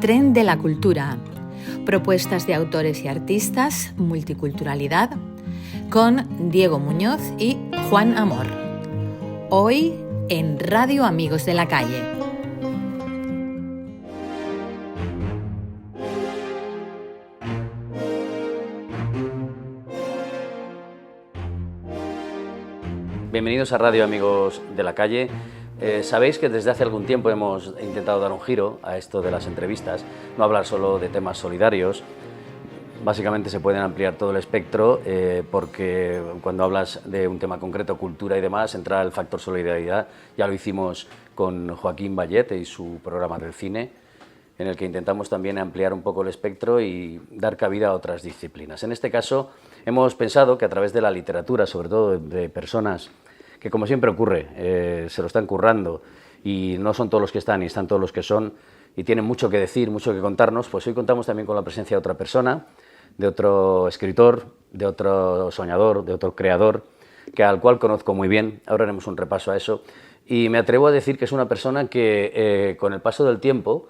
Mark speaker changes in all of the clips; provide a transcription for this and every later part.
Speaker 1: Tren de la cultura. Propuestas de autores y artistas, multiculturalidad, con Diego Muñoz y Juan Amor. Hoy en Radio Amigos de la Calle.
Speaker 2: Bienvenidos a Radio Amigos de la Calle. Sabéis que desde hace algún tiempo hemos intentado dar un giro a esto de las entrevistas, no hablar solo de temas solidarios. Básicamente se pueden ampliar todo el espectro porque cuando hablas de un tema concreto, cultura y demás, entra el factor solidaridad. Ya lo hicimos con Joaquín Bayet y su programa del cine, en el que intentamos también ampliar un poco el espectro y dar cabida a otras disciplinas. En este caso hemos pensado que a través de la literatura, sobre todo de personas que, como siempre ocurre, se lo están currando y no son todos los que están y están todos los que son y tienen mucho que decir, mucho que contarnos, pues hoy contamos también con la presencia de otra persona, de otro escritor, de otro soñador, de otro creador, al cual conozco muy bien. Ahora haremos un repaso a eso y me atrevo a decir que es una persona que con el paso del tiempo,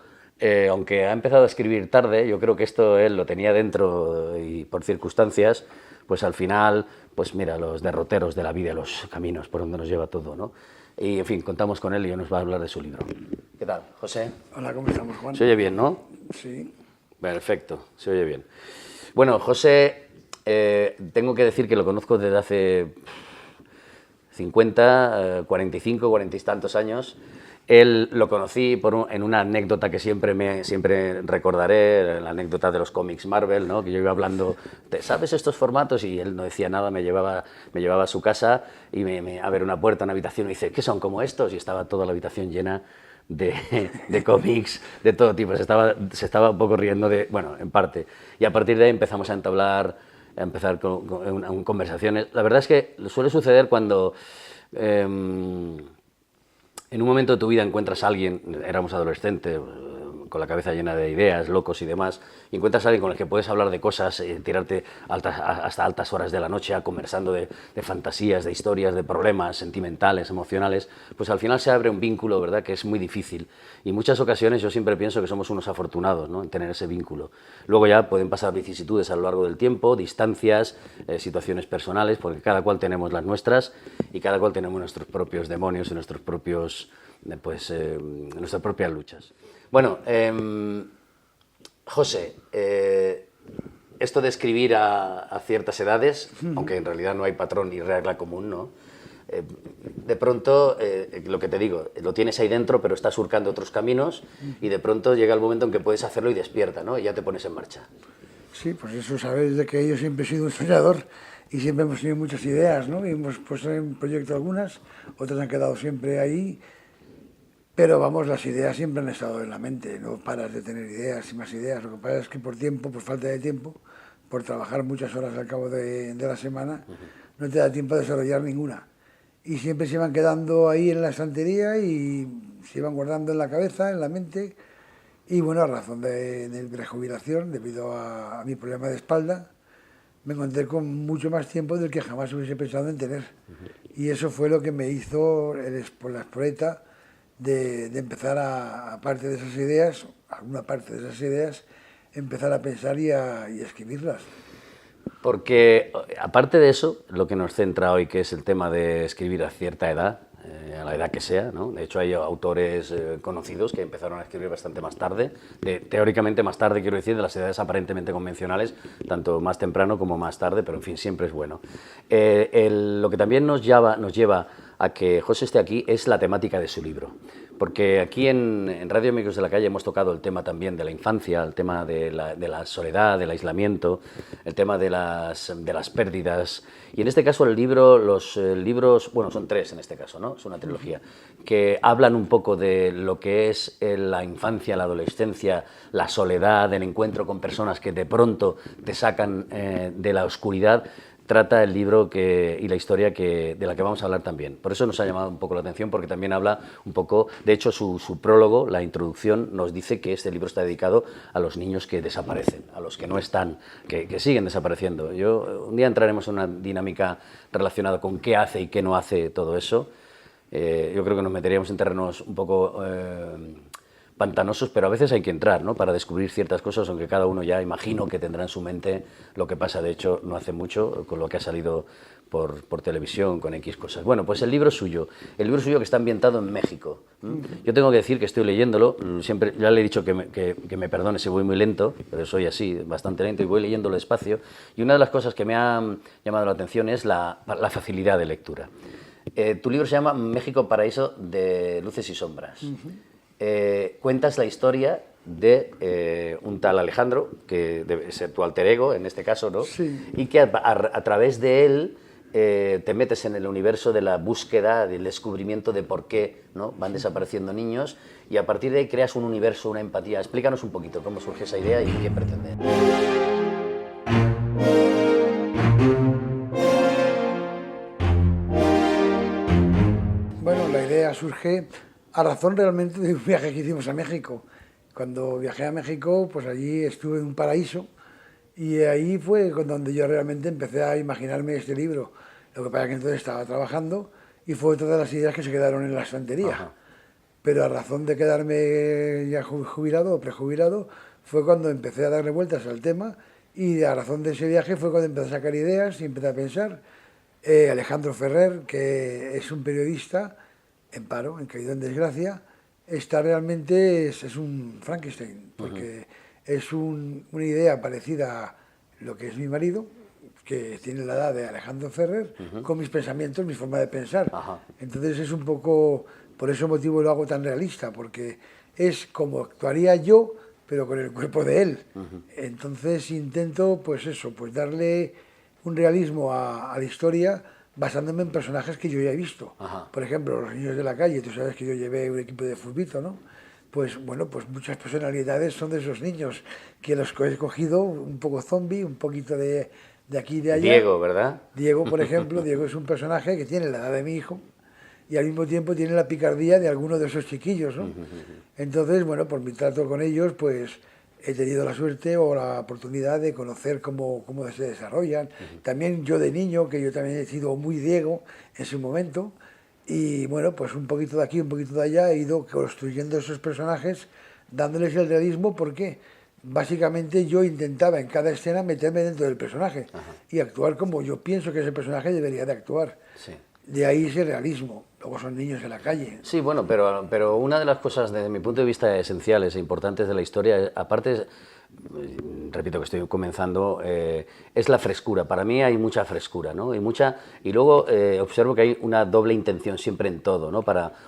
Speaker 2: aunque ha empezado a escribir tarde, yo creo que esto él lo tenía dentro y por circunstancias, pues al final, pues mira, los derroteros de la vida, los caminos por donde nos lleva todo, ¿no? Y en fin, contamos con él y hoy nos va a hablar de su libro. ¿Qué tal, José?
Speaker 3: Hola, ¿cómo estamos, Juan?
Speaker 2: ¿Se oye bien, no?
Speaker 3: Sí.
Speaker 2: Perfecto, se oye bien. Bueno, José, tengo que decir que lo conozco desde hace 50, 45, 40 y tantos años. Él lo conocí en una anécdota que siempre recordaré, la anécdota de los cómics Marvel, ¿no? Que yo iba hablando, ¿sabes estos formatos? Y él no decía nada, me llevaba a su casa y a ver una puerta, una habitación, y me dice, ¿qué son como estos? Y estaba toda la habitación llena de cómics de todo tipo. Se estaba un poco riendo bueno, en parte. Y a partir de ahí empezamos a empezar con conversaciones. La verdad es que suele suceder cuando en un momento de tu vida encuentras a alguien, éramos adolescentes, con la cabeza llena de ideas, locos y demás, y encuentras a alguien con el que puedes hablar de cosas, tirarte hasta altas horas de la noche conversando de fantasías, de historias, de problemas sentimentales, emocionales, pues al final se abre un vínculo, ¿verdad?, que es muy difícil. Y en muchas ocasiones yo siempre pienso que somos unos afortunados, ¿no?, en tener ese vínculo. Luego ya pueden pasar vicisitudes a lo largo del tiempo, distancias, situaciones personales, porque cada cual tenemos las nuestras y cada cual tenemos nuestros propios demonios y nuestras propias luchas. Bueno, José, esto de escribir a ciertas edades, aunque en realidad no hay patrón ni regla común, ¿no? De pronto, lo que te digo, lo tienes ahí dentro, pero estás surcando otros caminos y de pronto llega el momento en que puedes hacerlo y despierta, ¿no? Y ya te pones en marcha.
Speaker 3: Sí, pues eso sabéis de que yo siempre he sido un soñador y siempre hemos tenido muchas ideas, ¿no? Y hemos puesto en proyecto algunas, otras han quedado siempre ahí. Pero vamos, las ideas siempre han estado en la mente, no paras de tener ideas y más ideas. Lo que pasa es que por tiempo, por falta de tiempo, por trabajar muchas horas al cabo de la semana, no te da tiempo a desarrollar ninguna. Y siempre se van quedando ahí en la estantería y se van guardando en la cabeza, en la mente. Y bueno, a razón de la jubilación, debido a mi problema de espalda, me encontré con mucho más tiempo del que jamás hubiese pensado en tener. Y eso fue lo que me hizo la espoleta de empezar aparte de esas ideas, alguna parte de esas ideas, empezar a pensar y a escribirlas.
Speaker 2: Porque, aparte de eso, lo que nos centra hoy, que es el tema de escribir a cierta edad, a la edad que sea, ¿no? De hecho, hay autores conocidos que empezaron a escribir bastante más tarde, teóricamente más tarde, quiero decir, de las edades aparentemente convencionales, tanto más temprano como más tarde, pero en fin, siempre es bueno. Lo que también nos lleva a que José esté aquí es la temática de su libro. Porque aquí en Radio Amigos de la Calle hemos tocado el tema también de la infancia, el tema de la soledad, del aislamiento, el tema de las pérdidas. Y en este caso los libros, bueno, son 3 en este caso, ¿no? Es una trilogía, que hablan un poco de lo que es la infancia, la adolescencia, la soledad, el encuentro con personas que de pronto te sacan de la oscuridad. Trata el libro y la historia de la que vamos a hablar también. Por eso nos ha llamado un poco la atención, porque también habla un poco, de hecho su prólogo, la introducción, nos dice que este libro está dedicado a los niños que desaparecen, a los que no están, que siguen desapareciendo. Un día entraremos en una dinámica relacionada con qué hace y qué no hace todo eso. Yo creo que nos meteríamos en terrenos un poco pantanosos, pero a veces hay que entrar, ¿no?, para descubrir ciertas cosas, aunque cada uno ya imagino que tendrá en su mente lo que pasa, de hecho, no hace mucho, con lo que ha salido por televisión, con X cosas. Bueno, pues el libro suyo que está ambientado en México. Yo tengo que decir que estoy leyéndolo, siempre, ya le he dicho que me perdone si voy muy lento, pero soy así, bastante lento, y voy leyéndolo despacio, y una de las cosas que me ha llamado la atención es la facilidad de lectura. Tu libro se llama México, paraíso de luces y sombras. Cuentas la historia de un tal Alejandro, que debe ser tu alter ego en este caso, ¿no?
Speaker 3: Sí.
Speaker 2: Y que a través de él te metes en el universo de la búsqueda, del descubrimiento de por qué, ¿no?, van desapareciendo niños, y a partir de ahí creas un universo, una empatía. Explícanos un poquito cómo surge esa idea y qué pretende.
Speaker 3: Bueno, la idea surge a razón realmente de un viaje que hicimos a México. Cuando viajé a México, pues allí estuve en un paraíso, y ahí fue donde yo realmente empecé a imaginarme este libro. Lo que pasa es que entonces estaba trabajando y fue otra de las ideas que se quedaron en la estantería.
Speaker 2: Ajá.
Speaker 3: Pero a razón de quedarme ya jubilado o prejubilado, fue cuando empecé a darle vueltas al tema, y a razón de ese viaje fue cuando empecé a sacar ideas y empecé a pensar. Alejandro Ferrer, que es un periodista en paro, en caído en desgracia, está realmente, es un Frankenstein, porque es una idea parecida a lo que es mi marido, que tiene la edad de Alejandro Ferrer, con mis pensamientos, mi forma de pensar.
Speaker 2: Ajá.
Speaker 3: Entonces es un poco, por ese motivo lo hago tan realista, porque es como actuaría yo, pero con el cuerpo de él. Entonces intento, pues eso, pues darle un realismo a la historia, basándome en personajes que yo ya he visto.
Speaker 2: Ajá.
Speaker 3: Por ejemplo, Los niños de la calle, tú sabes que yo llevé un equipo de futbito, ¿no? Pues bueno, pues muchas personalidades son de esos niños, que los he cogido un poco zombie, un poquito de aquí y de allá.
Speaker 2: Diego, ¿verdad?
Speaker 3: Diego, por ejemplo, Diego es un personaje que tiene la edad de mi hijo y al mismo tiempo tiene la picardía de alguno de esos chiquillos, ¿no? Entonces, bueno, por mi trato con ellos, pues he tenido la suerte o la oportunidad de conocer cómo se desarrollan. También yo de niño, que yo también he sido muy Diego en su momento, y bueno, pues un poquito de aquí, un poquito de allá, he ido construyendo esos personajes, dándoles el realismo, porque básicamente yo intentaba en cada escena meterme dentro del personaje y actuar como yo pienso que ese personaje debería de actuar.
Speaker 2: Sí.
Speaker 3: De ahí ese realismo. Luego son niños en la calle.
Speaker 2: Sí, bueno, pero una de las cosas, desde mi punto de vista, esenciales e importantes de la historia, aparte, repito que estoy comenzando, es la frescura. Para mí hay mucha frescura, ¿no? Y luego observo que hay una doble intención siempre en todo, ¿no?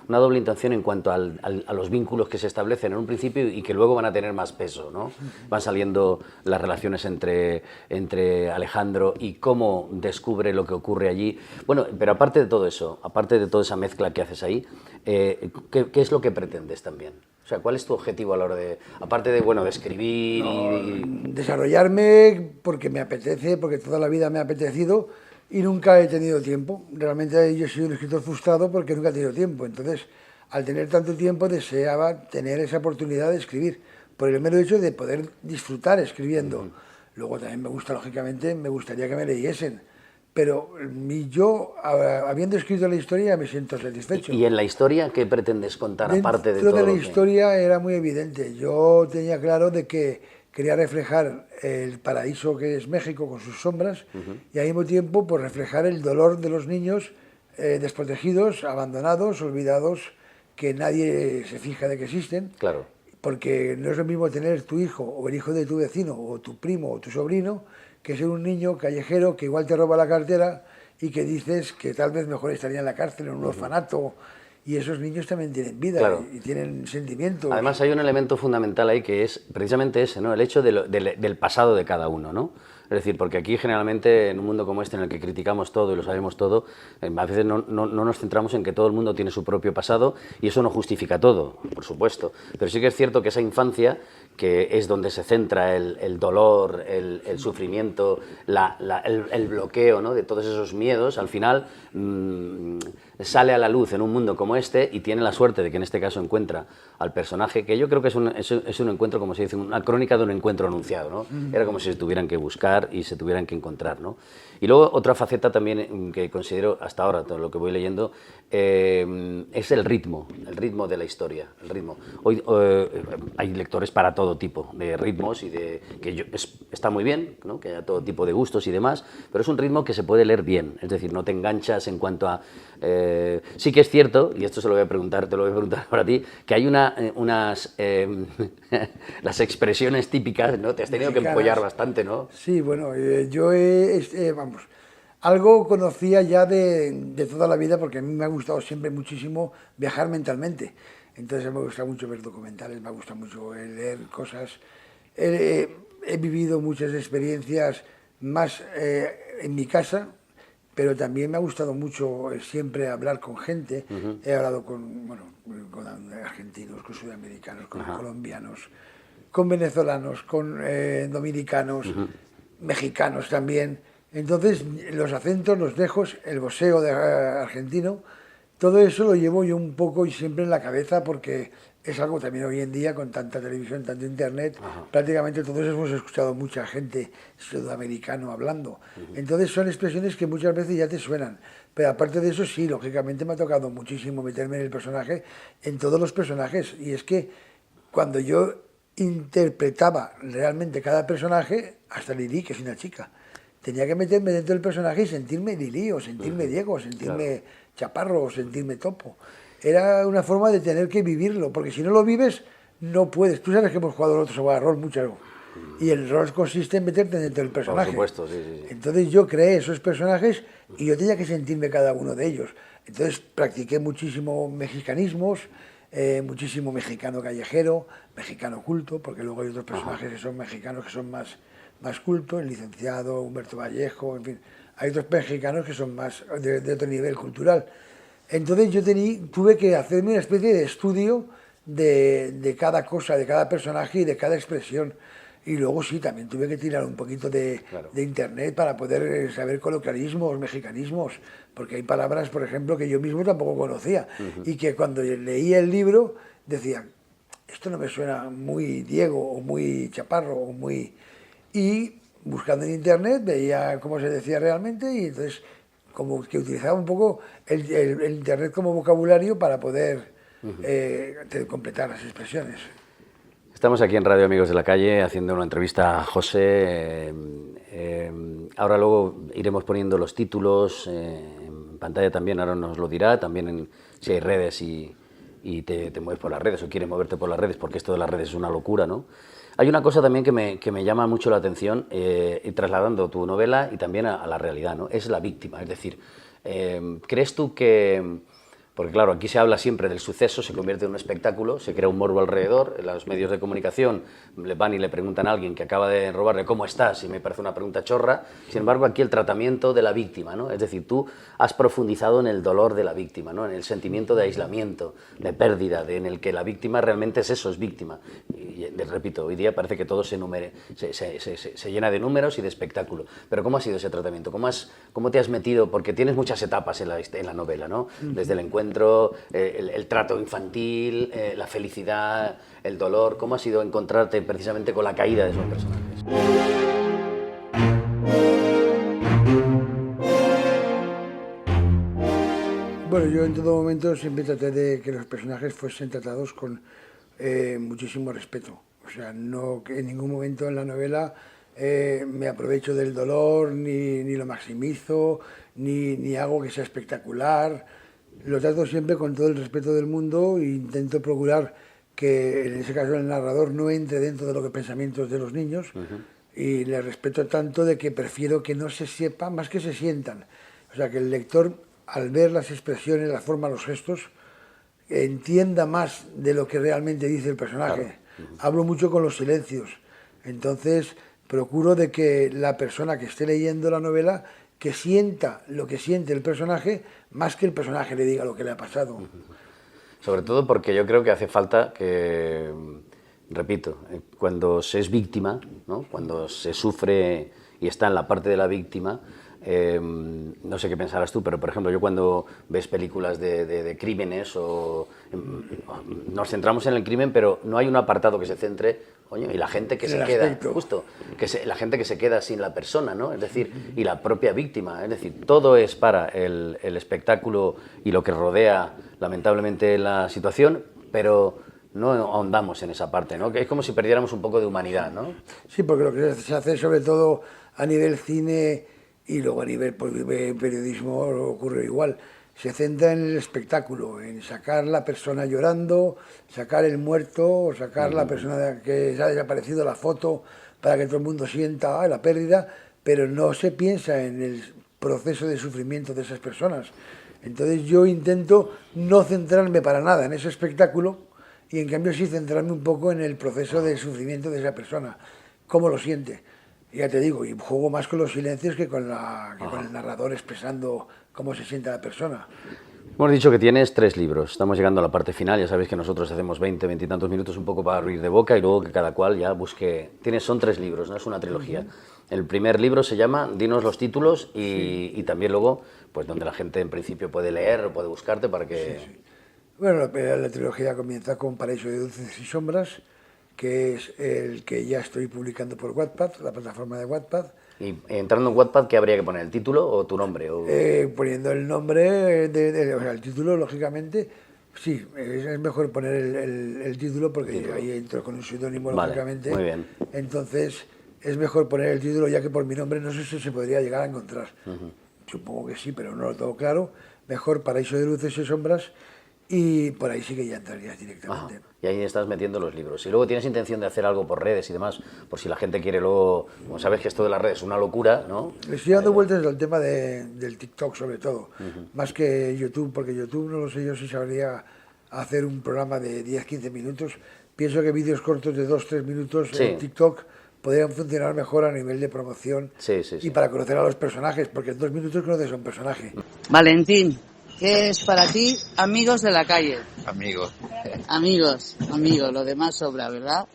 Speaker 2: Una doble intención en cuanto a los vínculos que se establecen en un principio y que luego van a tener más peso, ¿no? Van saliendo las relaciones entre Alejandro y cómo descubre lo que ocurre allí. Bueno, pero aparte de todo eso, aparte de toda esa mezcla que haces ahí, ¿qué es lo que pretendes también? O sea, ¿cuál es tu objetivo a la hora de, aparte de, bueno, de escribir
Speaker 3: Desarrollarme porque me apetece, porque toda la vida me ha apetecido y nunca he tenido tiempo. Realmente yo soy un escritor frustrado porque nunca he tenido tiempo. Entonces, al tener tanto tiempo, deseaba tener esa oportunidad de escribir, por el mero hecho de poder disfrutar escribiendo. Luego también me gusta, lógicamente, me gustaría que me leyesen. Pero yo, habiendo escrito la historia, me siento satisfecho.
Speaker 2: ¿Y en la historia qué pretendes contar, aparte de todo
Speaker 3: Dentro de la
Speaker 2: lo que...
Speaker 3: historia era muy evidente. Yo tenía claro de que quería reflejar el paraíso que es México con sus sombras y al mismo tiempo pues, reflejar el dolor de los niños desprotegidos, abandonados, olvidados, que nadie se fija de que existen.
Speaker 2: Claro.
Speaker 3: Porque no es lo mismo tener tu hijo o el hijo de tu vecino o tu primo o tu sobrino que ser un niño callejero que igual te roba la cartera y que dices que tal vez mejor estaría en la cárcel, en un orfanato. Y esos niños también tienen vida, claro, y tienen sentimientos.
Speaker 2: Además hay un elemento fundamental ahí que es precisamente ese, ¿no? El hecho del pasado de cada uno, ¿no? Es decir, porque aquí generalmente en un mundo como este en el que criticamos todo y lo sabemos todo, a veces no nos centramos en que todo el mundo tiene su propio pasado y eso no justifica todo, por supuesto. Pero sí que es cierto que esa infancia, que es donde se centra el dolor, el sufrimiento, el bloqueo, ¿no? De todos esos miedos, al final sale a la luz en un mundo como este y tiene la suerte de que en este caso encuentra al personaje, que yo creo que es un encuentro, como se dice, una crónica de un encuentro anunciado, ¿no? Era como si se tuvieran que buscar separar y se tuvieran que encontrar, ¿no? Y luego otra faceta también que considero hasta ahora, todo lo que voy leyendo, es el ritmo de la historia, el ritmo. Hoy hay lectores para todo tipo de ritmos y está muy bien, ¿no? Que haya todo tipo de gustos y demás, pero es un ritmo que se puede leer bien, es decir, no te enganchas en cuanto a... sí que es cierto, y esto te lo voy a preguntar para ti, que hay unas... las expresiones típicas, ¿no? Te has tenido que empollar bastante, ¿no?
Speaker 3: Sí, bueno, yo vamos, algo conocía ya de toda la vida porque a mí me ha gustado siempre muchísimo viajar mentalmente. Entonces me gusta mucho ver documentales, me gusta mucho leer cosas. He vivido muchas experiencias más en mi casa, pero también me ha gustado mucho siempre hablar con gente. He hablado con argentinos, con sudamericanos, con colombianos, con venezolanos, con dominicanos, mexicanos también. Entonces, los acentos, los dejos, el voseo argentino, todo eso lo llevo yo un poco y siempre en la cabeza porque es algo también hoy en día con tanta televisión, tanto internet, prácticamente todos hemos escuchado mucha gente sudamericano hablando. Entonces son expresiones que muchas veces ya te suenan. Pero aparte de eso, sí, lógicamente me ha tocado muchísimo meterme en el personaje, en todos los personajes. Y es que cuando yo interpretaba realmente cada personaje, hasta Lili, que es una chica, tenía que meterme dentro del personaje y sentirme Lili, o sentirme Diego, o sentirme Chaparro, o sentirme Topo. Era una forma de tener que vivirlo, porque si no lo vives, no puedes. Tú sabes que hemos jugado otros juegos de rol mucho, y el rol consiste en meterte dentro del personaje.
Speaker 2: Por supuesto, sí.
Speaker 3: Entonces yo creé esos personajes y yo tenía que sentirme cada uno de ellos. Entonces practiqué muchísimo mexicanismos, muchísimo mexicano callejero, mexicano culto, porque luego hay otros personajes que son mexicanos que son más cultos, el licenciado Humberto Vallejo, en fin, hay otros mexicanos que son más de otro nivel cultural. Entonces yo tuve que hacerme una especie de estudio de cada cosa, de cada personaje y de cada expresión. Y luego sí, también tuve que tirar un poquito de internet para poder saber coloquialismos, mexicanismos, porque hay palabras, por ejemplo, que yo mismo tampoco conocía y que cuando leía el libro decía, esto no me suena muy Diego o muy Chaparro o muy... Y buscando en internet veía cómo se decía realmente y entonces como que utilizaba un poco el internet como vocabulario para poder completar las expresiones.
Speaker 2: Estamos aquí en Radio Amigos de la Calle haciendo una entrevista a José. Ahora luego iremos poniendo los títulos en pantalla también, ahora nos lo dirá, también si hay redes y te mueves por las redes o quieres moverte por las redes, porque esto de las redes es una locura, ¿no? Hay una cosa también que me llama mucho la atención, y trasladando tu novela y también a la realidad, ¿no? Es la víctima, es decir, ¿crees tú que...? Porque claro, aquí se habla siempre del suceso, se convierte en un espectáculo, se crea un morbo alrededor, los medios de comunicación le van y le preguntan a alguien que acaba de robarle ¿cómo estás? Y me parece una pregunta chorra. Sin embargo, aquí el tratamiento de la víctima, ¿no? Es decir, tú has profundizado en el dolor de la víctima, ¿no? En el sentimiento de aislamiento, de pérdida, en el que la víctima realmente es eso, es víctima. Y repito, hoy día parece que todo se llena de números y de espectáculo. Pero ¿cómo ha sido ese tratamiento? ¿Cómo te has metido? Porque tienes muchas etapas en la novela, ¿no? Desde el encuentro, el trato infantil, la felicidad, el dolor. ¿Cómo ha sido encontrarte precisamente con la caída de esos personajes?
Speaker 3: Bueno, yo en todo momento siempre traté de que los personajes fuesen tratados con muchísimo respeto. O sea, no que en ningún momento en la novela me aprovecho del dolor, ni lo maximizo, ni hago que sea espectacular. Lo trato siempre con todo el respeto del mundo e intento procurar que, en ese caso, el narrador no entre dentro de los pensamientos de los niños y le respeto tanto de que prefiero que no se sepa más que se sientan. O sea, que el lector, al ver las expresiones, la forma, los gestos, entienda más de lo que realmente dice el personaje. Claro. Hablo mucho con los silencios. Entonces, procuro de que la persona que esté leyendo la novela que sienta lo que siente el personaje más que el personaje le diga lo que le ha pasado.
Speaker 2: Sobre todo porque yo creo que hace falta que, repito, cuando se es víctima, ¿no? Cuando se sufre y está en la parte de la víctima, no sé qué pensarás tú, pero por ejemplo, yo cuando ves películas de crímenes nos centramos en el crimen, pero no hay un apartado que se centre, coño, y la gente que se queda, justo, la gente que se queda sin la persona, ¿no? Es decir, y la propia víctima, es decir, todo es para el espectáculo y lo que rodea, lamentablemente, la situación, pero no ahondamos en esa parte, ¿no? Que es como si perdiéramos un poco de humanidad, ¿no?
Speaker 3: Sí, porque lo que se hace sobre todo a nivel cine y luego a nivel periodismo ocurre igual. Se centra en el espectáculo, en sacar la persona llorando, sacar el muerto, sacar la persona que ha desaparecido, la foto, para que todo el mundo sienta la pérdida, pero no se piensa en el proceso de sufrimiento de esas personas. Entonces yo intento no centrarme para nada en ese espectáculo y en cambio sí centrarme un poco en el proceso de sufrimiento de esa persona, cómo lo siente. Ya te digo, y juego más con los silencios que con el narrador expresando cómo se siente la persona.
Speaker 2: Hemos dicho que tienes 3 libros, estamos llegando a la parte final, ya sabéis que nosotros hacemos 20 y tantos minutos un poco para abrir de boca y luego que cada cual ya busque... Son 3 libros, no es una trilogía. El primer libro se llama, dinos los títulos y también luego, pues donde la gente en principio puede leer o puede buscarte para que...
Speaker 3: Sí. Bueno, la trilogía comienza con Paraíso de Luces y Sombras, que es el que ya estoy publicando por Wattpad, la plataforma de Wattpad.
Speaker 2: Y entrando en Wattpad, ¿qué habría que poner? ¿El título o tu nombre?
Speaker 3: Poniendo el nombre, o sea, el título, lógicamente, sí, es mejor poner el título porque ahí entro con un seudónimo, lógicamente.
Speaker 2: Muy bien.
Speaker 3: Entonces, es mejor poner el título, ya que por mi nombre no sé si se podría llegar a encontrar. Supongo que sí, pero no lo tengo claro. Mejor Paraíso de Luces y Sombras. Y por ahí sí que ya entrarías directamente.
Speaker 2: Y ahí estás metiendo los libros. Y luego tienes intención de hacer algo por redes y demás, por si la gente quiere luego... Como sabes que esto de las redes es una locura, ¿no?
Speaker 3: Le estoy dando vueltas al tema del TikTok, sobre todo. Más que YouTube, porque YouTube no lo sé yo si sabría hacer un programa de 10-15 minutos. Pienso que vídeos cortos de 2-3 minutos en TikTok podrían funcionar mejor a nivel de promoción y para conocer a los personajes, porque en 2 minutos conoces a un personaje.
Speaker 4: Valentín, ¿qué es para ti Amigos de la Calle?
Speaker 5: Amigos.
Speaker 4: Amigos, lo demás sobra, ¿verdad?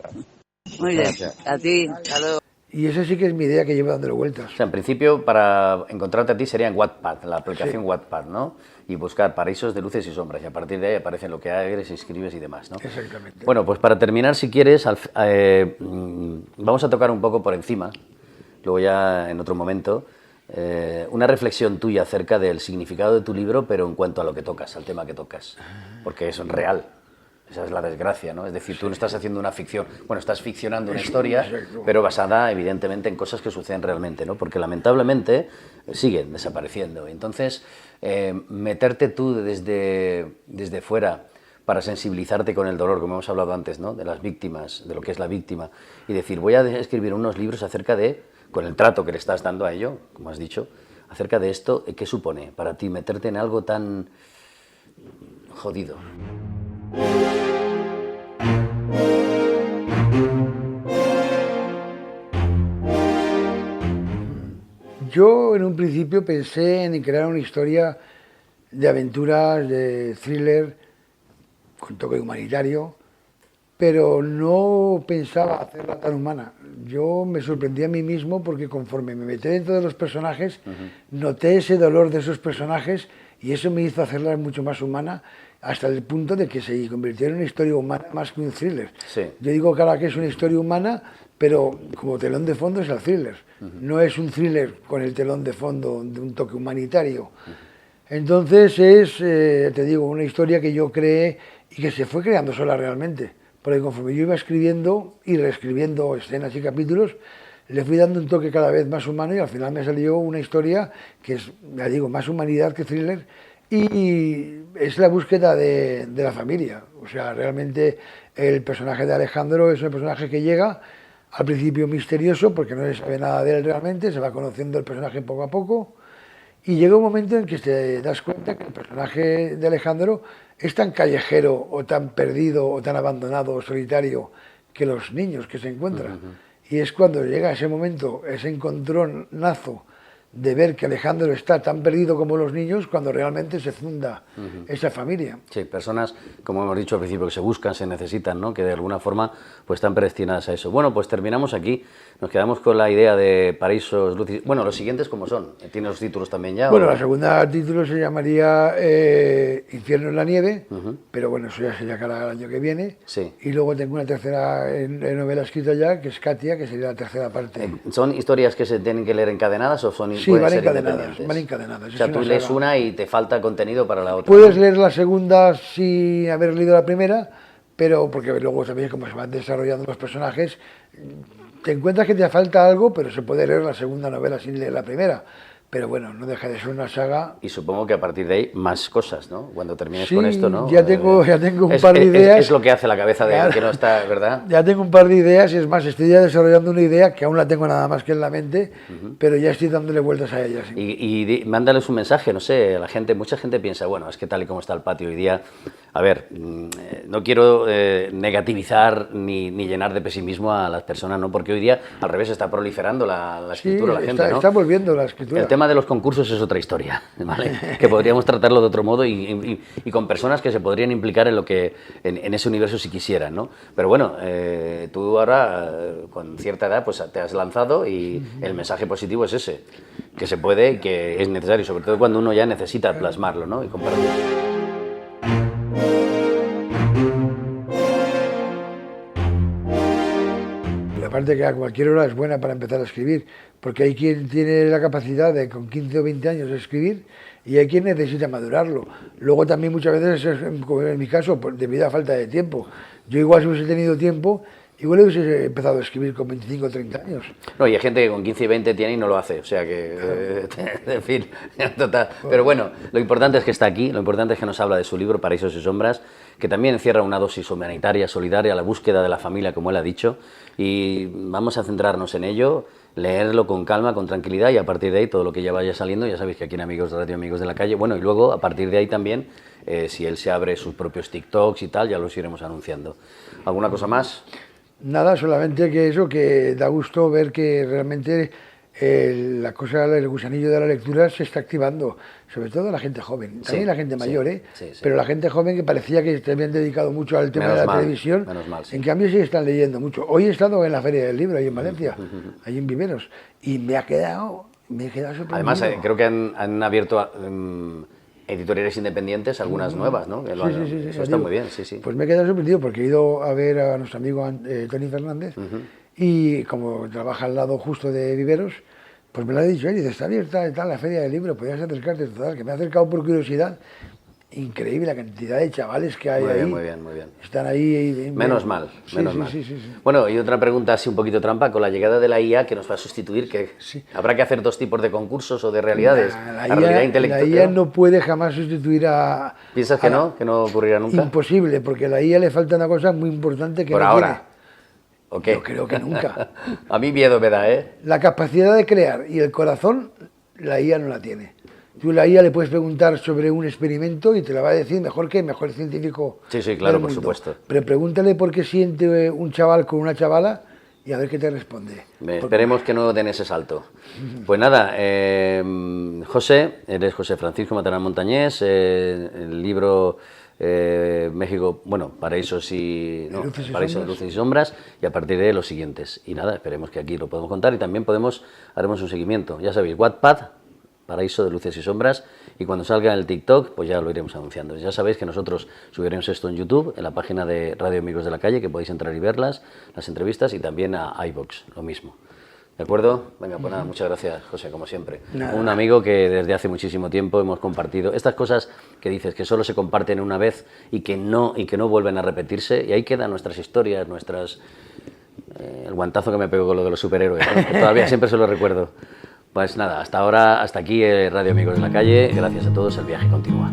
Speaker 4: Muy bien, a ti, hasta luego.
Speaker 3: Y esa sí que es mi idea que llevo dándole vueltas.
Speaker 2: O sea, en principio, para encontrarte a ti sería en Wattpad, la aplicación Wattpad, ¿no? Y buscar Paraísos de Luces y Sombras, y a partir de ahí aparecen lo que eres, escribes y demás, ¿no?
Speaker 3: Exactamente.
Speaker 2: Bueno, pues para terminar, si quieres, vamos a tocar un poco por encima, luego ya en otro momento, una reflexión tuya acerca del significado de tu libro, pero en cuanto a lo que tocas, al tema que tocas, porque es real. Esa es la desgracia, ¿no? Es decir, tú no estás haciendo una ficción, bueno, estás ficcionando una historia, pero basada evidentemente en cosas que suceden realmente, ¿no? Porque lamentablemente siguen desapareciendo. Entonces, meterte tú desde fuera para sensibilizarte con el dolor, como hemos hablado antes, ¿no? De las víctimas, de lo que es la víctima, y decir, voy a escribir unos libros acerca con el trato que le estás dando a ello, como has dicho, acerca de esto, ¿qué supone para ti meterte en algo tan jodido?
Speaker 3: Yo en un principio pensé en crear una historia de aventuras, de thriller, con toque humanitario, pero no pensaba hacerla tan humana. Yo me sorprendí a mí mismo porque conforme me metí dentro de los personajes, noté ese dolor de esos personajes y eso me hizo hacerla mucho más humana hasta el punto de que se convirtió en una historia humana más que un thriller.
Speaker 2: Sí.
Speaker 3: Yo digo que ahora que es una historia humana, pero como telón de fondo es el thriller. No es un thriller con el telón de fondo de un toque humanitario. Entonces es, te digo, una historia que yo creé y que se fue creando sola realmente. Porque conforme yo iba escribiendo y reescribiendo escenas y capítulos, le fui dando un toque cada vez más humano y al final me salió una historia que es, ya digo, más humanidad que thriller y es la búsqueda de la familia. O sea, realmente el personaje de Alejandro es un personaje que llega al principio misterioso porque no se sabe nada de él realmente, se va conociendo el personaje poco a poco y llega un momento en que te das cuenta que el personaje de Alejandro es tan callejero o tan perdido o tan abandonado o solitario que los niños que se encuentran. Y es cuando llega ese momento, ese encontronazo de ver que Alejandro está tan perdido como los niños cuando realmente se funda esa familia.
Speaker 2: Sí, personas, como hemos dicho al principio, que se buscan, se necesitan, ¿no? Que de alguna forma pues están predestinadas a eso. Bueno, pues terminamos aquí, nos quedamos con la idea de Paraísos, Luces... Bueno, los siguientes, ¿cómo son? ¿Tiene los títulos también ya?
Speaker 3: Bueno,
Speaker 2: ¿o?
Speaker 3: la segunda título se llamaría Infierno en la nieve, pero bueno, eso ya se sacará el año que viene.
Speaker 2: Sí.
Speaker 3: Y luego tengo una tercera novela escrita ya, que es Katia, que sería la tercera parte.
Speaker 2: ¿Son historias que se tienen que leer encadenadas o son
Speaker 3: Sí,
Speaker 2: pueden
Speaker 3: van
Speaker 2: ser
Speaker 3: encadenadas,
Speaker 2: independientes?
Speaker 3: van encadenadas.
Speaker 2: O sea,
Speaker 3: Es
Speaker 2: tú
Speaker 3: una
Speaker 2: lees
Speaker 3: saga.
Speaker 2: una y te falta contenido para la otra.
Speaker 3: Puedes
Speaker 2: ¿no?
Speaker 3: leer la segunda sin haber leído la primera, pero porque luego sabéis cómo se van desarrollando los personajes, te encuentras que te falta algo, pero se puede leer la segunda novela sin leer la primera. Pero bueno, no deja de ser una saga.
Speaker 2: Y supongo que a partir de ahí más cosas, ¿no? Cuando termines
Speaker 3: Sí,
Speaker 2: con esto, ¿no?
Speaker 3: ya tengo un par de ideas.
Speaker 2: Es lo que hace la cabeza de
Speaker 3: Claro.
Speaker 2: que no está, ¿verdad?
Speaker 3: Ya tengo un par de ideas y es más, estoy ya desarrollando una idea que aún la tengo nada más que en la mente, pero ya estoy dándole vueltas a ella. Sí.
Speaker 2: Mándales un mensaje, no sé, a la gente, mucha gente piensa, bueno, es que tal y como está el patio hoy día, a ver, no quiero negativizar ni llenar de pesimismo a las personas, ¿no? Porque hoy día, al revés, está proliferando la escritura, la gente, ¿no?
Speaker 3: Está volviendo la escritura.
Speaker 2: El tema de los concursos es otra historia, ¿vale? Que podríamos tratarlo de otro modo y con personas que se podrían implicar en lo que en ese universo si quisieran, ¿no? Pero bueno, tú ahora con cierta edad pues te has lanzado y el mensaje positivo es ese, que se puede y que es necesario, sobre todo cuando uno ya necesita plasmarlo, ¿no? Y compartirlo.
Speaker 3: Aparte que a cualquier hora es buena para empezar a escribir, porque hay quien tiene la capacidad de con 15 o 20 años de escribir y hay quien necesita madurarlo. Luego también muchas veces, como en mi caso, debido a falta de tiempo. Yo igual si hubiese tenido tiempo, igual hubiese empezado a escribir con 25 o 30 años.
Speaker 2: No, y hay gente que con 15 y 20 tiene y no lo hace, o sea que, en fin, total. Pero bueno, lo importante es que está aquí, lo importante es que nos habla de su libro Paraísos y Sombras, que también encierra una dosis humanitaria, solidaria, la búsqueda de la familia, como él ha dicho, y vamos a centrarnos en ello, leerlo con calma, con tranquilidad, y a partir de ahí todo lo que ya vaya saliendo, ya sabéis que aquí en Amigos de Radio, Amigos de la Calle, bueno, y luego a partir de ahí también, si él se abre sus propios TikToks y tal, ya los iremos anunciando. ¿Alguna cosa más?
Speaker 3: Nada, solamente que eso, que da gusto ver que realmente la cosa, el gusanillo de la lectura se está activando, sobre todo la gente joven, también
Speaker 2: Sí,
Speaker 3: la gente mayor,
Speaker 2: sí.
Speaker 3: pero la gente joven que parecía que se habían dedicado mucho al tema
Speaker 2: Menos
Speaker 3: de la
Speaker 2: mal,
Speaker 3: televisión,
Speaker 2: menos mal, sí.
Speaker 3: en cambio sí están leyendo mucho. Hoy he estado en la Feria del Libro, ahí en Valencia, ahí en Viveros, y me he quedado sorprendido.
Speaker 2: Además, creo que han abierto editoriales independientes, algunas nuevas, ¿no? Que
Speaker 3: Sí,
Speaker 2: eso está muy bien, sí.
Speaker 3: Pues me he quedado sorprendido porque he ido a ver a nuestro amigo Tony Fernández y como trabaja al lado justo de Viveros, pues me lo ha dicho él, dice, está abierta y tal la Feria del Libro, podrías acercarte, total, que me ha acercado por curiosidad. Increíble la cantidad de chavales que hay ahí.
Speaker 2: Muy bien.
Speaker 3: Están ahí.
Speaker 2: Menos mal.
Speaker 3: Sí.
Speaker 2: Bueno, y otra pregunta así un poquito trampa, con la llegada de la IA que nos va a sustituir, que habrá que hacer 2 tipos de concursos o de realidades. La realidad intelectual.
Speaker 3: La IA no puede jamás sustituir a...
Speaker 2: ¿Piensas que no? ¿Que no ocurrirá nunca?
Speaker 3: Imposible, porque a la IA le falta una cosa muy importante que
Speaker 2: por
Speaker 3: no
Speaker 2: ahora.
Speaker 3: tiene.
Speaker 2: ¿O qué?
Speaker 3: Yo creo que nunca.
Speaker 2: A mí miedo me da, ¿eh?
Speaker 3: La capacidad de crear y el corazón, la IA no la tiene. Tú a la IA le puedes preguntar sobre un experimento y te la va a decir mejor que el mejor científico.
Speaker 2: Sí, claro,
Speaker 3: del
Speaker 2: por
Speaker 3: mundo.
Speaker 2: supuesto.
Speaker 3: Pero pregúntale por qué siente un chaval con una chavala y a ver qué te responde.
Speaker 2: Esperemos que no den ese salto. Pues nada, José, eres José Francisco Matarán Montañés, el libro México, bueno, Paraísos y Luces y Sombras, y a partir de ahí los siguientes. Y nada, esperemos que aquí lo podamos contar y también haremos un seguimiento. Ya sabéis, Wattpad, Paraíso de Luces y Sombras, y cuando salga en el TikTok, pues ya lo iremos anunciando. Ya sabéis que nosotros subiremos esto en YouTube, en la página de Radio Amigos de la Calle, que podéis entrar y verlas, las entrevistas, y también a iVoox, lo mismo. ¿De acuerdo? Venga, pues nada, muchas gracias, José, como siempre.
Speaker 3: Nada.
Speaker 2: Un amigo que desde hace muchísimo tiempo hemos compartido estas cosas que dices que solo se comparten una vez y que no vuelven a repetirse, y ahí quedan nuestras historias, el guantazo que me pegó con lo de los superhéroes, ¿no? Que todavía siempre se lo recuerdo. Pues nada, hasta ahora, hasta aquí Radio Amigos de la Calle. Gracias a todos, el viaje continúa.